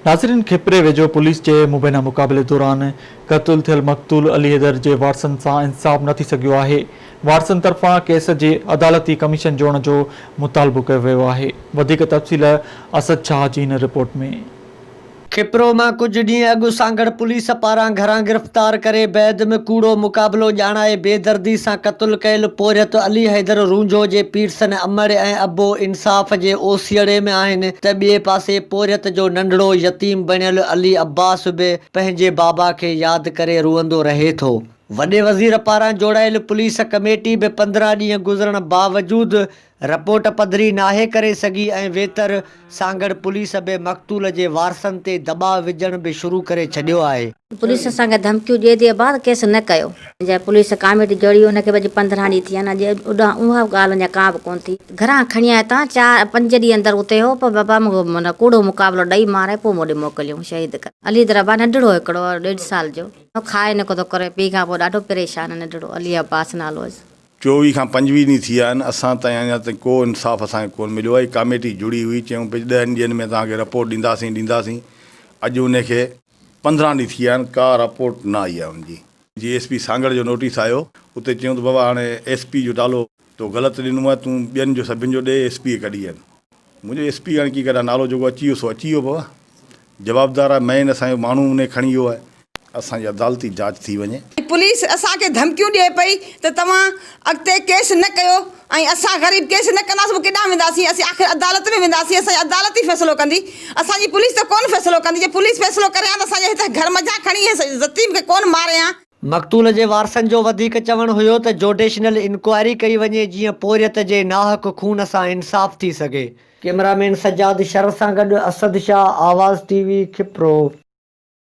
नाज़रीन, खिपरे वेझो पुलिस के मुबैना मुक़ाबले दौरान क़त्ल थियल मक़तूल अली हैदर के वारसन से इंसाफ न थी सघियो आहे। वारसन तरफ़ां केस के अदालती कमीशन जोड़न जो मुतालबो कयो वियो आहे। वधीक तफ़सील असद शाह जी इन रिपोर्ट में। खिपरो में कुछ ॾींहं अॻु सांगड़ पुलिस पारां घरां गिरफ़्तार करे बैद में कूड़ो मुक़ाबलो ॼाणाए बेदर्दी सां क़त्ल कयल पोरियत अली हैदर रूंझो जे पीरसन अमर ऐं अबो इंसाफ़ जे ओसीड़े में आहिनि त ॿिए पासे पोरियत जो नंढड़ो यतीम बणियल अली अब्बास बि पंहिंजे बाबा खे यादि करे रुअंदो रहे थो। वॾे वज़ीर पारां जोड़ायल पुलिस कमेटी बि 15 ॾींहं गुज़रण बावजूद रिपोर्ट पधरी नाहे करे सघी ऐं वेतर सांगड़ पुलिस बि मक़तूल जे वारसनि ते दबाव विझण बि शुरू करे छॾियो आहे। पुलिस असांखे धमकियूं ॾिए थी, बाद केस न कयो। जंहिं पुलिस कमेटी जोड़ी हुनखे बि 15 ॾींहं थी आहिनि, अॼु उहा ॻाल्हि अञा का बि कोन थी। घरां खणी आया तव्हां 4-5 ॾींहं अंदरि उते हो, पोइ बाबा माना कूड़ो मुक़ाबलो ॾेई मारे पोइ मोॾे मोकिलियूं शहीद कर। अली दरबार नंढड़ो हिकिड़ो 1.5 साल जो, खाए न को थो करे, पीउ खां पोइ ॾाढो परेशान आहे नंढड़ो अली अब्बास नालो हुअसि। 24 खां 25 ॾींहं थी विया आहिनि, असां ताईं अञा ताईं को इंसाफ़ असांखे कोन मिलियो आहे। कमेटी जुड़ी हुई, चयूं पिए 10 ॾींहंनि में तव्हांखे रिपोर्ट ॾींदासीं। अॼु उनखे 15 ॾींहं थी विया आहिनि, का रिपोर्ट न आई आहे उनजी। GSP सांगड़ जो नोटिस आयो, उते चयूं त बाबा हाणे SP जो नालो तो ग़लति ॾिनो आहे, तूं ॿियनि जो सभिनि जो ॾे, SP कढी आहिनि। मुंहिंजो SP हाणे की कढा, नालो जेको अची वियो सो अची वियो बाबा, जवाबदार आहे मेन असांजो माण्हू उन खणी वियो आहे। असांजी अदालती जांच थी वञे। पुलिस असांखे धमकियूं ॾिए पई त तव्हां अॻिते केस न कयो ऐं असां ग़रीब केस न कंदासीं, केॾांहुं वेंदासीं, असीं आख़िर अदालत में वेंदासीं, असांजी अदालत ई फ़ैसिलो कंदी। असांजी पुलिस त कोन फ़ैसिलो कंदी। जे पुलिस फ़ैसिलो करे हा त असांजे हिते घर मज़ा खणी ज़तीम खे कोन मारे हा। मक़तूल जे वारसनि जो वधीक चवणु हुयो त जुडिशनल इंक्वायरी कई वञे, जीअं पोरियत जे नाहक खून सां इंसाफ़ थी सघे। कैमरामैन सजाद शरफ सां गॾु असद शाह, आवाज़ TV, खिपरो।